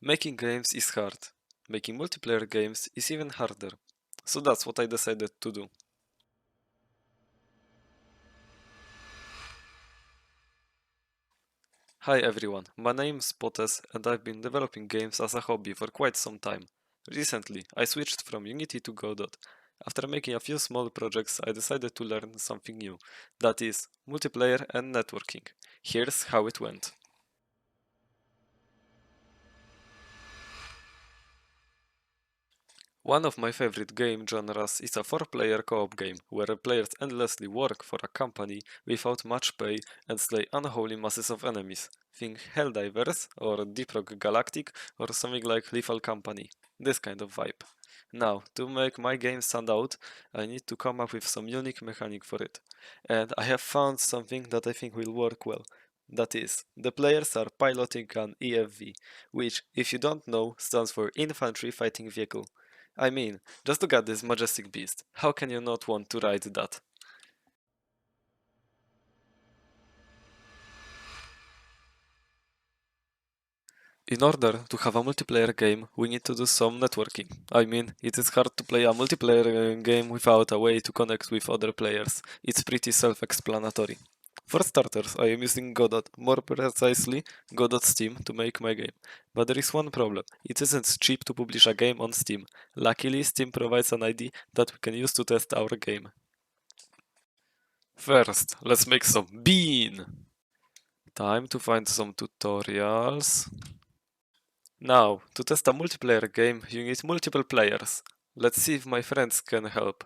Making games is hard. Making multiplayer games is even harder. So that's what I decided to do. Hi everyone, my name is Potes and I've been developing games as a hobby for quite some time. Recently, I switched from Unity to Godot. After making a few small projects, I decided to learn something new. That is, multiplayer and networking. Here's how it went. One of my favorite game genres is a 4-player co-op game, where players endlessly work for a company without much pay and slay unholy masses of enemies. Think Helldivers, or Deep Rock Galactic, or something like Lethal Company. This kind of vibe. Now, to make my game stand out, I need to come up with some unique mechanic for it. And I have found something that I think will work well. That is, the players are piloting an EFV, which, if you don't know, stands for Infantry Fighting Vehicle. I mean, just look at this majestic beast. How can you not want to ride that? In order to have a multiplayer game, we need to do some networking. I mean, it is hard to play a multiplayer game without a way to connect with other players. It's pretty self-explanatory. For starters, I am using Godot, more precisely Godot Steam, to make my game. But there is one problem. It isn't cheap to publish a game on Steam. Luckily, Steam provides an ID that we can use to test our game. First, let's make some bean! Time to find some tutorials. Now, to test a multiplayer game, you need multiple players. Let's see if my friends can help.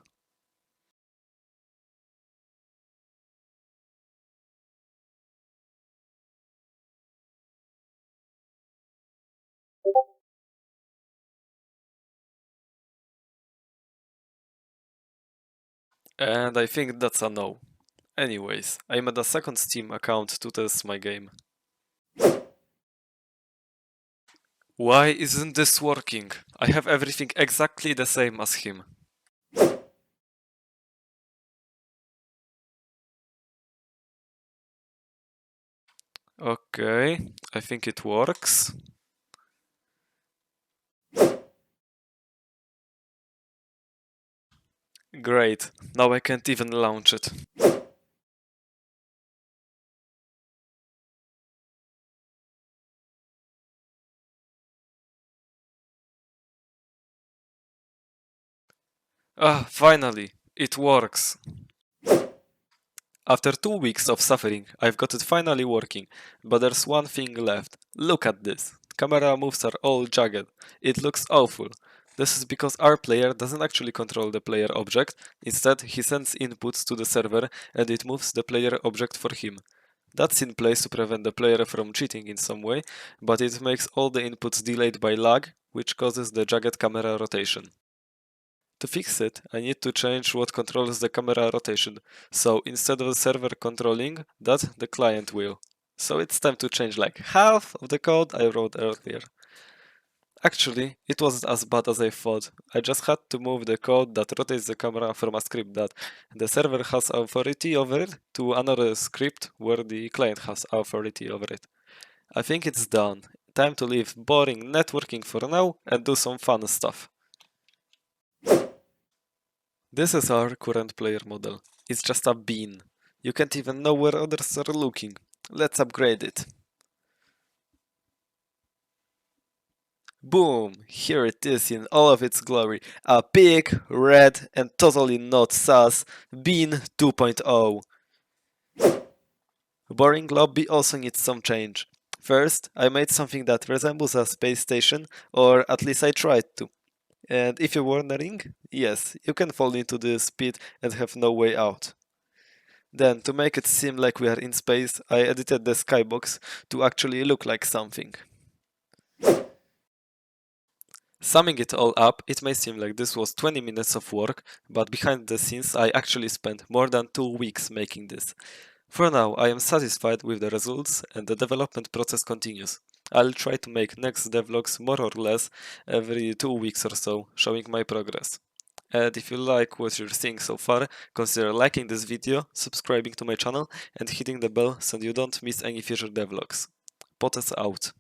And I think that's a no. Anyways, I made a second Steam account to test my game. Why isn't this working? I have everything exactly the same as him. Okay, I think it works. Great, now I can't even launch it. Ah, finally, it works. After 2 weeks of suffering, I've got it finally working, but there's one thing left. Look at this. Camera moves are all jagged. It looks awful. This is because our player doesn't actually control the player object, instead he sends inputs to the server and it moves the player object for him. That's in place to prevent the player from cheating in some way, but it makes all the inputs delayed by lag, which causes the jagged camera rotation. To fix it, I need to change what controls the camera rotation, so instead of the server controlling that, the client will. So it's time to change like half of the code I wrote earlier. Actually, it wasn't as bad as I thought. I just had to move the code that rotates the camera from a script that the server has authority over it to another script where the client has authority over it. I think it's done. Time to leave boring networking for now and do some fun stuff. This is our current player model. It's just a bean. You can't even know where others are looking. Let's upgrade it. Boom! Here it is in all of its glory. A big, red, and totally not sus Bean 2.0. Boring lobby also needs some change. First, I made something that resembles a space station, or at least I tried to. And if you're wondering, yes, you can fall into this pit and have no way out. Then, to make it seem like we are in space, I edited the skybox to actually look like something. Summing it all up, it may seem like this was 20 minutes of work, but behind the scenes I actually spent more than 2 weeks making this. For now, I am satisfied with the results and the development process continues. I'll try to make next devlogs more or less every 2 weeks or so, showing my progress. And if you like what you're seeing so far, consider liking this video, subscribing to my channel, and hitting the bell so you don't miss any future devlogs. Potes out.